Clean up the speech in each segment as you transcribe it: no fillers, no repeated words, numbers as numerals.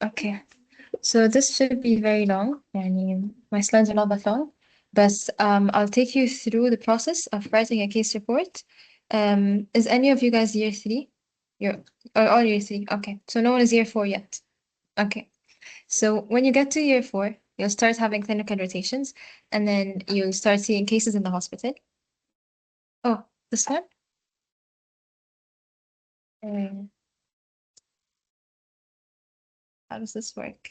Okay, so this should be very long. يعني my slides are not that long, but I'll take you through the process of writing a case report. Is any of you guys year three? You're all year three. Okay, so no one is year four yet. Okay, so when you get to year four, you'll start having clinical rotations, and then you'll start seeing cases in the hospital. Oh, this one? Uh, how does this work?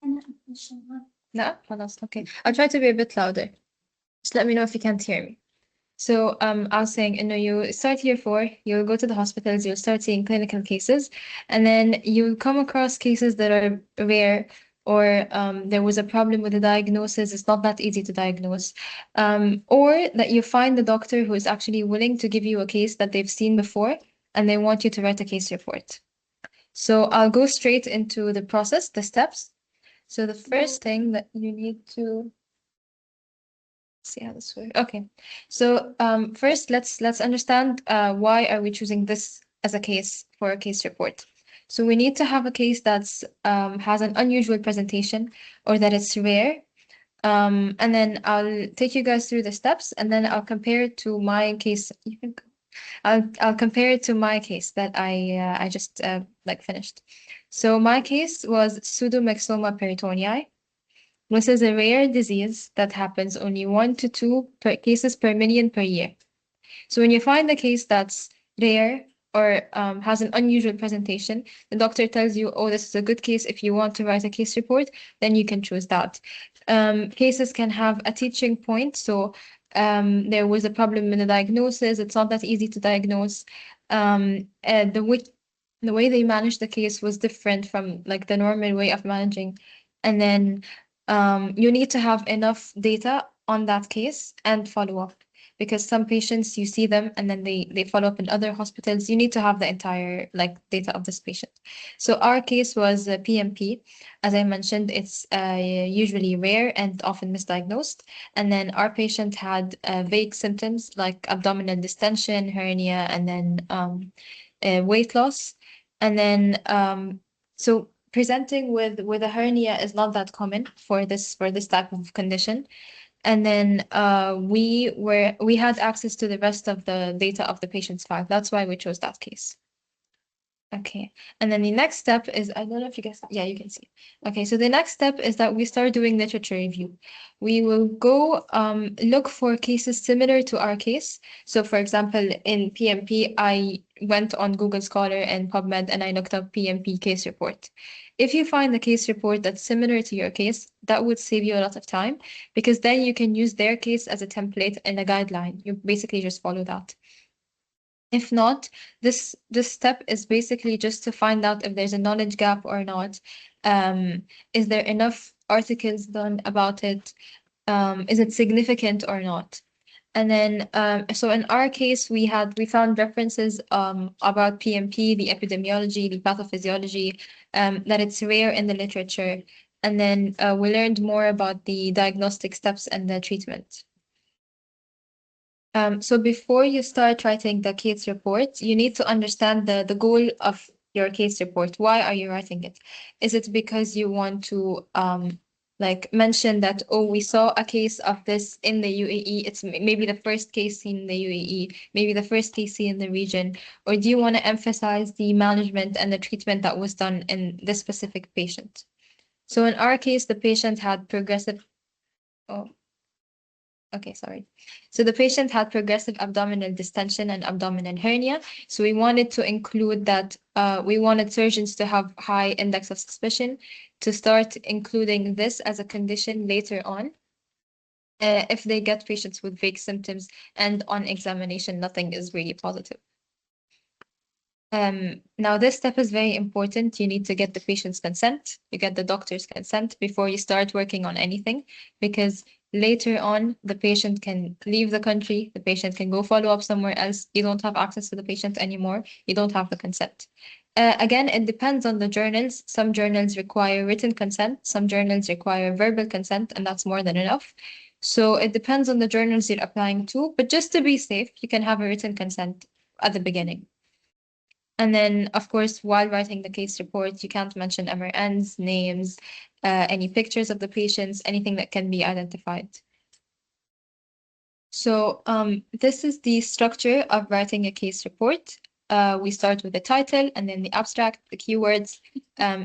No? خلاص, okay. I'll try to be a bit louder. Just let me know if you can't hear me. So I was saying, you start year four, you'll go to the hospitals, you'll start seeing clinical cases, and then you'll come across cases that are rare or there was a problem with the diagnosis, it's not that easy to diagnose, or that you find the doctor who is actually willing to give you a case that they've seen before and they want you to write a case report. So I'll go straight into the process, the steps. So the first thing that you need to see how this works. Okay, so first let's understand why are we choosing this as a case for a case report. So we need to have a case that's has an unusual presentation or that it's rare. And then I'll take you guys through the steps, and then I'll compare it to my case. You can, I'll compare it to my case that I just like finished. So my case was pseudomyxoma peritonei. This is a rare disease that happens only 1 to 2 cases per million per year. So when you find a case that's rare or has an unusual presentation, the doctor tells you, oh, this is a good case. If you want to write a case report, then you can choose that. Cases can have a teaching point. So there was a problem in the diagnosis. It's not that easy to diagnose. The way they managed the case was different from like the normal way of managing. And then you need to have enough data on that case and follow up because some patients you see them and then they follow up in other hospitals. You need to have the entire like data of this patient. So our case was PMP. As I mentioned, it's usually rare and often misdiagnosed. And then our patient had vague symptoms like abdominal distension, hernia, and then weight loss. And then so presenting with a hernia is not that common for this type of condition. And then we had access to the rest of the data of the patient's file. That's why we chose that case. Okay, and then the next step is, I don't know if you guys, yeah, you can see. Okay, so the next step is that we start doing literature review. We will go look for cases similar to our case. So for example, in PMP, I went on Google Scholar and PubMed and I looked up PMP case report. If you find a case report that's similar to your case, that would save you a lot of time because then you can use their case as a template and a guideline. You basically just follow that. If not, this step is basically just to find out if there's a knowledge gap or not. Is there enough articles done about it? Is it significant or not? And then, so in our case, we found references about PMP, the epidemiology, the pathophysiology, that it's rare in the literature. And then we learned more about the diagnostic steps and the treatment. So before you start writing the case report, you need to understand the goal of your case report. Why are you writing it? Is it because you want to like mention that, oh, we saw a case of this in the UAE. It's maybe the first case seen in the UAE, maybe the first case seen in the region, or do you want to emphasize the management and the treatment that was done in this specific patient? So in our case, the patient had progressive. Oh, okay, sorry. So the patient had progressive abdominal distension and abdominal hernia. So we wanted to include that. We wanted surgeons to have high index of suspicion to start including this as a condition later on. If they get patients with vague symptoms and on examination, nothing is really positive. Now this step is very important. You need to get the patient's consent. You get the doctor's consent before you start working on anything, because later on the patient can leave the country, the patient can go follow up somewhere else. You don't have access to the patient anymore. You don't have the consent. Again, it depends on the journals. Some journals require written consent, some journals require verbal consent, and that's more than enough. So it depends on the journals you're applying to, but just to be safe, you can have a written consent at the beginning. And then, of course, while writing the case report, you can't mention MRNs, names, any pictures of the patients, anything that can be identified. So this is the structure of writing a case report. We start with the title and then the abstract, the keywords,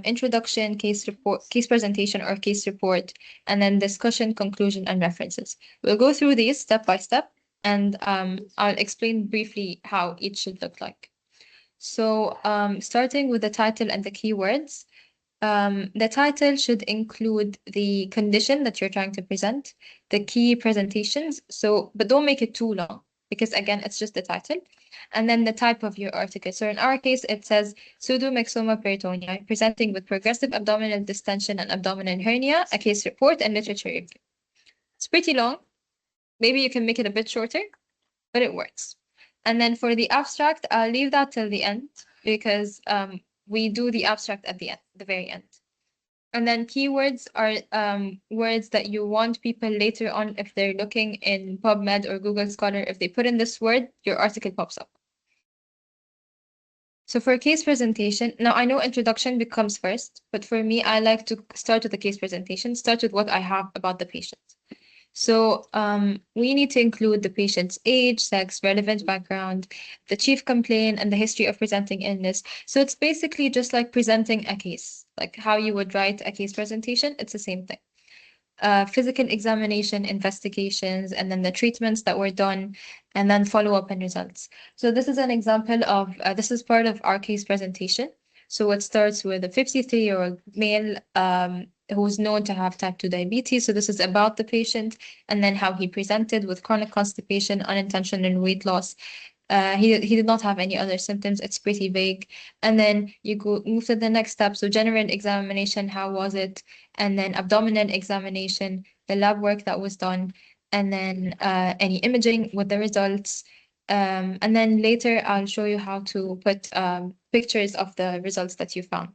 introduction, case report, case presentation or case report, and then discussion, conclusion, and references. We'll go through these step by step, and I'll explain briefly how each should look like. So starting with the title and the keywords, the title should include the condition that you're trying to present, the key presentations. So, but don't make it too long because again, it's just the title. And then the type of your article. So in our case, it says pseudomyxoma peritoneae presenting with progressive abdominal distension and abdominal hernia, a case report and literature review. It's pretty long. Maybe you can make it a bit shorter, but it works. And then for the abstract, I'll leave that till the end because we do the abstract at the end, the very end. And then keywords are words that you want people later on, if they're looking in PubMed or Google Scholar, if they put in this word, your article pops up. So for case presentation, now I know introduction becomes first, but for me, I like to start with the case presentation, start with what I have about the patient. So we need to include the patient's age, sex, relevant background, the chief complaint, and the history of presenting illness. So it's basically just like presenting a case, like how you would write a case presentation. It's the same thing. Physical examination, investigations, and then the treatments that were done, and then follow-up and results. So this is an example of, this is part of our case presentation. So it starts with a 53-year-old male who's known to have type 2 diabetes. So this is about the patient and then how he presented with chronic constipation, unintentional weight loss. He did not have any other symptoms. It's pretty vague. And then you move to the next step. So general examination, how was it? And then abdominal examination, the lab work that was done, and then any imaging with the results. And then later I'll show you how to put pictures of the results that you found.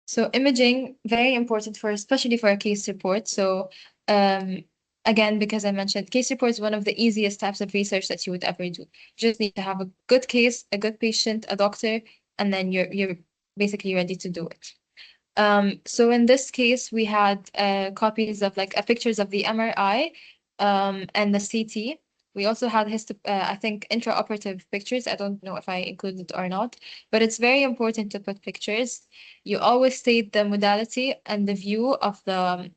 So imaging, very important for, especially for a case report. So again, because I mentioned case report is one of the easiest types of research that you would ever do. You just need to have a good case, a good patient, a doctor, and then you're basically ready to do it. So in this case, we had copies of like pictures of the MRI and the CT. We also had I think intraoperative pictures. I don't know if I included or not, but it's very important to put pictures. You always state the modality and the view of the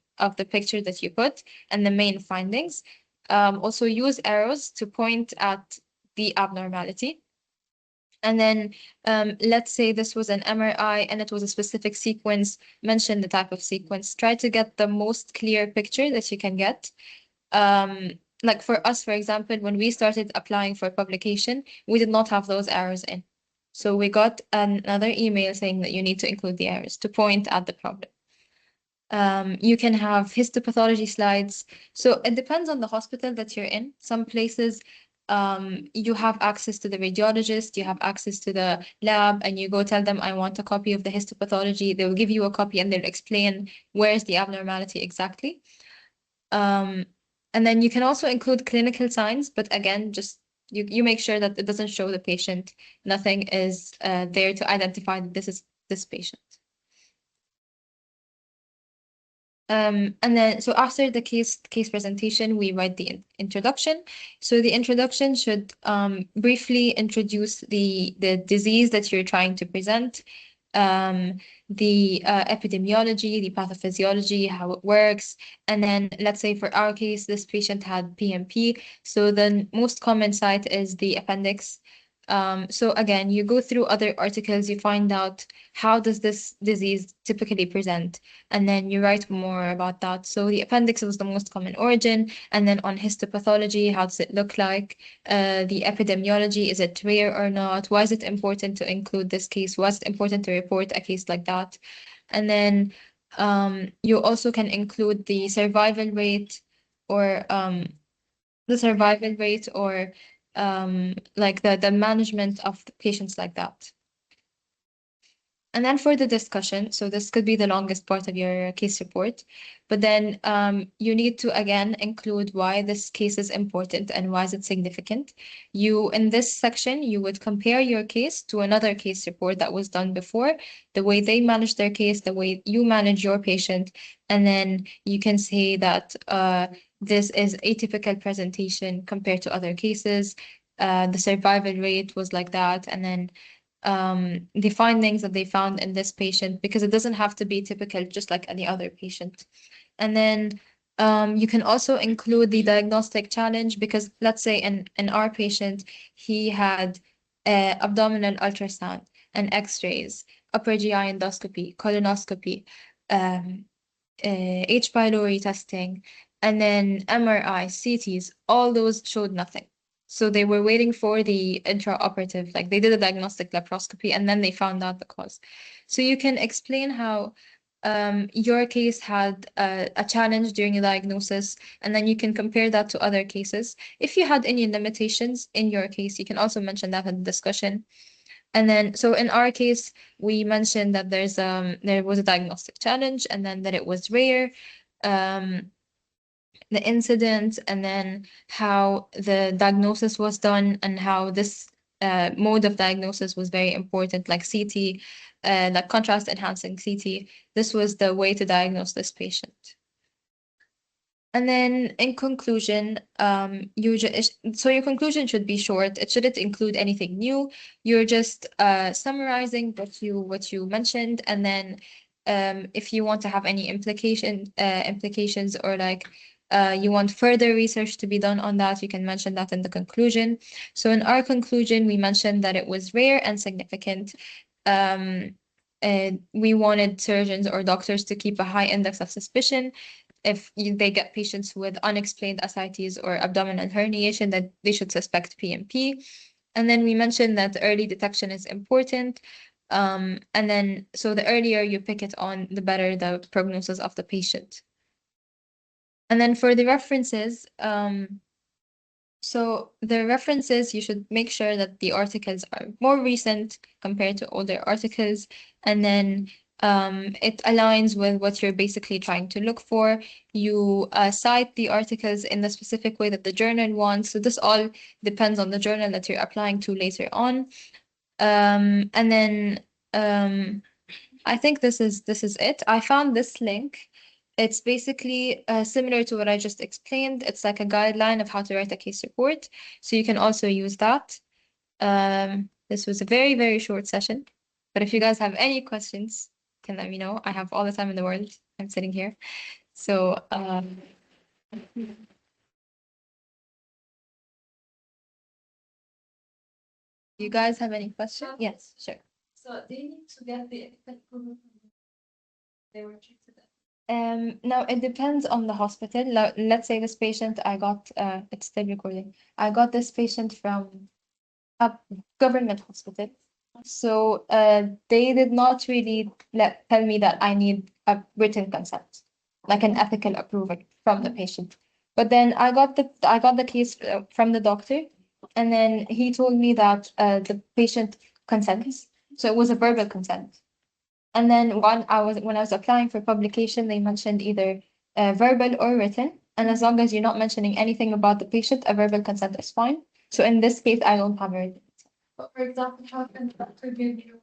picture that you put and the main findings. Also use arrows to point at the abnormality. And then let's say this was an MRI and it was a specific sequence, mention the type of sequence. Try to get the most clear picture that you can get. Like for us, for example, when we started applying for publication, we did not have those arrows in. So we got another email saying that you need to include the arrows to point at the problem. You can have histopathology slides. So it depends on the hospital that you're in. Some places you have access to the radiologist, you have access to the lab, and you go tell them, I want a copy of the histopathology. They'll give you a copy and they'll explain where's the abnormality exactly. And then you can also include clinical signs, but again, just you make sure that it doesn't show the patient. Nothing is there to identify that this is this patient. And then, so after the case presentation, we write the introduction. So the introduction should briefly introduce the disease that you're trying to present, the epidemiology, the pathophysiology, how it works. And then let's say for our case, this patient had PMP. So the most common site is the appendix. So again, you go through other articles, you find out how does this disease typically present, and then you write more about that. So the appendix was the most common origin, and then on histopathology, how does it look like? The epidemiology, is it rare or not? Why is it important to include this case? Why is it important to report a case like that? And then you also can include the survival rate or like the management of the patients like that. And then for the discussion, so this could be the longest part of your case report, but then you need to again include why this case is important and why is it significant. You, in this section, you would compare your case to another case report that was done before, the way they manage their case, the way you manage your patient, and then you can say that this is atypical presentation compared to other cases. The survival rate was like that, and then the findings that they found in this patient, because it doesn't have to be typical, just like any other patient. And then you can also include the diagnostic challenge, because let's say in our patient, he had abdominal ultrasound and X-rays, upper GI endoscopy, colonoscopy, um, H. pylori testing, and then MRI, CTs, all those showed nothing. So they were waiting for the intraoperative, like they did a diagnostic laparoscopy and then they found out the cause. So you can explain how your case had a challenge during a diagnosis, and then you can compare that to other cases. If you had any limitations in your case, you can also mention that in the discussion. And then, so in our case, we mentioned that there was a diagnostic challenge, and then that it was rare, um, the incident, and then how the diagnosis was done, and how this mode of diagnosis was very important, like CT, like contrast enhancing CT. This was the way to diagnose this patient. And then in conclusion, so your conclusion should be short. It shouldn't include anything new. You're just summarizing what you mentioned, and then if you want to have any implications, or like you want further research to be done on that, you can mention that in the conclusion. So in our conclusion, we mentioned that it was rare and significant. We wanted surgeons or doctors to keep a high index of suspicion if they get patients with unexplained ascites or abdominal herniation, that they should suspect PMP. And then we mentioned that early detection is important. And then, so the earlier you pick it on, the better the prognosis of the patient. And then for the references, so the references, you should make sure that the articles are more recent compared to older articles, and then it aligns with what you're basically trying to look for. You cite the articles in the specific way that the journal wants. So this all depends on the journal that you're applying to later on. And then I think this is it. I found this link. It's basically similar to what I just explained. It's like a guideline of how to write a case report. So you can also use that. This was a very, very short session. But if you guys have any questions, you can let me know. I have all the time in the world. I'm sitting here. So you guys have any questions? Yes, sure. So they need to get the approval from they were treated. Now it depends on the hospital. Let's say this patient I got, it's still recording. I got this patient from a government hospital. So they did not really tell me that I need a written consent, like an ethical approval from the patient. But then I got the case from the doctor, and then he told me that the patient consents. So it was a verbal consent. And then when I was applying for publication, they mentioned either verbal or written. And as long as you're not mentioning anything about the patient, a verbal consent is fine. So in this case, I don't have a written. But for example, how can the doctor give you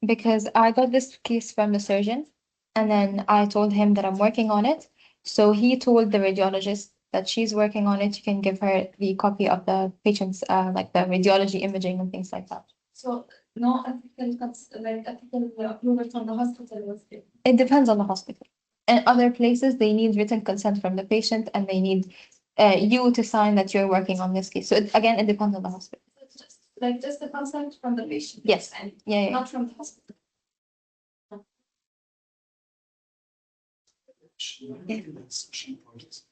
Because I got this case from the surgeon, and then I told him that I'm working on it. So he told the radiologist that she's working on it. You can give her the copy of the patient's like the radiology imaging and things like that. so no ethical approval from the hospital was given? It depends on the hospital. In other places, they need written consent from the patient, and they need you to sign that you're working on this case. So again, it depends on the hospital. So it's just the consent from the patient. Yes. And Yeah. not from the hospital.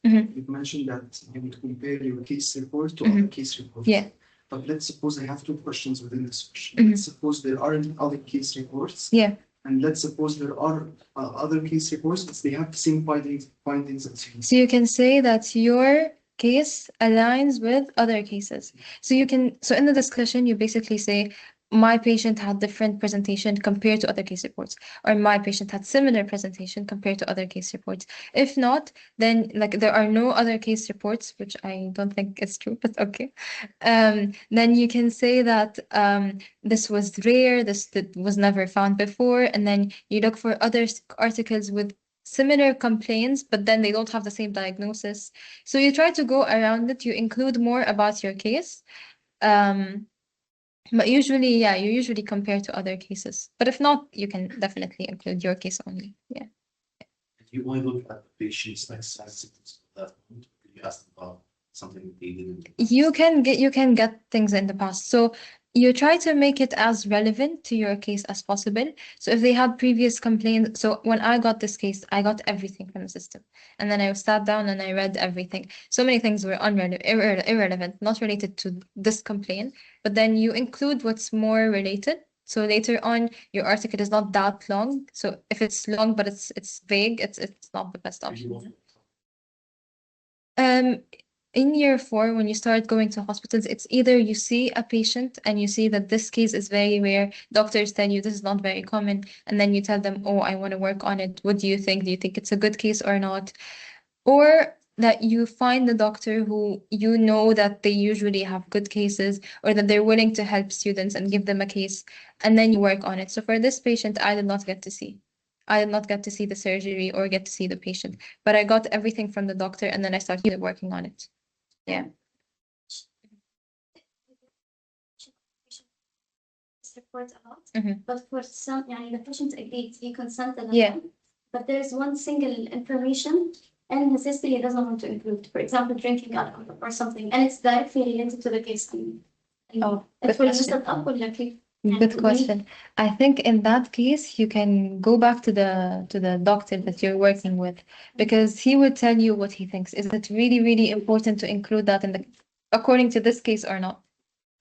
You mentioned that you would compare your case report to other case reports. Yeah. But let's suppose I have two questions within this question. Mhm. Let's suppose there aren't other case reports. Yeah. And let's suppose there are other case reports, but they have the same findings as you. So you can say that your case aligns with other cases. So in the discussion, you basically say, my patient had different presentation compared to other case reports, or my patient had similar presentation compared to other case reports. If not, then like there are no other case reports, which I don't think is true, but okay. Then you can say that this was rare, this was never found before, and then you look for other articles with similar complaints, but then they don't have the same diagnosis. So you try to go around it, you include more about your case. But usually, yeah, you usually compare to other cases. But if not, you can definitely include your case only. Yeah. You only look at the patient's like symptoms at that point. You ask them about something they didn't. You can get things in the past. So you try to make it as relevant to your case as possible. So if they had previous complaints, so when I got this case, I got everything from the system. And then I sat down and I read everything. So many things were irrelevant, not related to this complaint. But then you include what's more related. So later on, your article is not that long. So if it's long but it's vague, it's not the best option. In year 4, when you start going to hospitals, it's either you see a patient and you see that this case is very rare. Doctors tell you this is not very common, and then you tell them, "Oh, I want to work on it. What do you think? Do you think it's a good case or not?" Or that you find the doctor who you know that they usually have good cases, or that they're willing to help students and give them a case, and then you work on it. So for this patient, I did not get to see. I did not get to see the surgery or get to see the patient, but I got everything from the doctor, and then I started working on it. Yeah. Report a lot, Mhm. but for some, the patient agreed, he consented. Yeah. But there's one single information and his history he doesn't want to include, for example, drinking alcohol or something, and it's directly related to the case. Oh, It good will question. set up like Good question. I think in that case, you can go back to the doctor that you're working with, because he would tell you what he thinks. Is it really, really important to include that in the according to this case or not?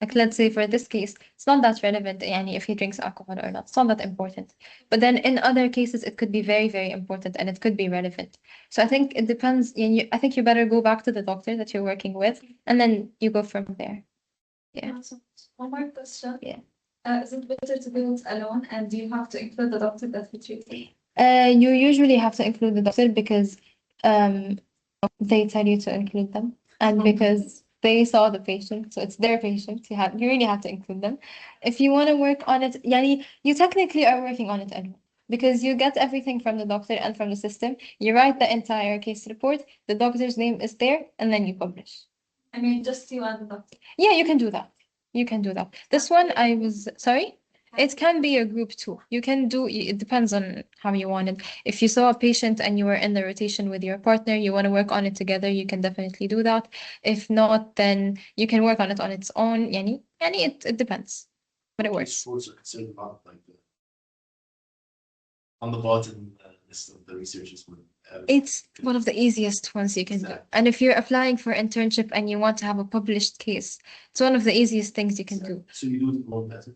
Like let's say for this case, it's not that relevant, yani, if he drinks alcohol or not. It's not that important. But then in other cases, it could be very, very important and it could be relevant. So I think it depends. I think you better go back to the doctor that you're working with, and then you go from there. Yeah. One more question. Yeah. Is it better to do it alone, and do you have to include the doctor that you treat? You usually have to include the doctor because they tell you to include them, and because they saw the patient, so it's their patient. You really have to include them. If you want to work on it, yani, you technically are working on it alone, because you get everything from the doctor and from the system. You write the entire case report, the doctor's name is there, and then you publish. I mean, just you and the doctor. Yeah, you can do that. You can do that. This one I was sorry. It can be a group too. You can do, it depends on how you want it. If you saw a patient and you were in the rotation with your partner, you want to work on it together, you can definitely do that. If not, then you can work on it on its own. It depends. But it works. Sports are concerned about like on the bottom list of the researchers would. It's one of the easiest ones you can do. And if you're applying for internship and you want to have a published case, it's one of the easiest things you can do. So you do it more better.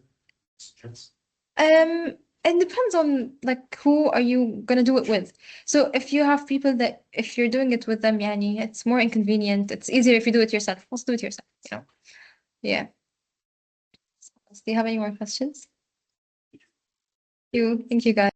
It depends on like who are you gonna do it with. So if you have people that if you're doing it with them, yani, it's more inconvenient. It's easier if you do it yourself. Let's do it yourself, you know. Yeah. Do you have any more questions? Thank you guys.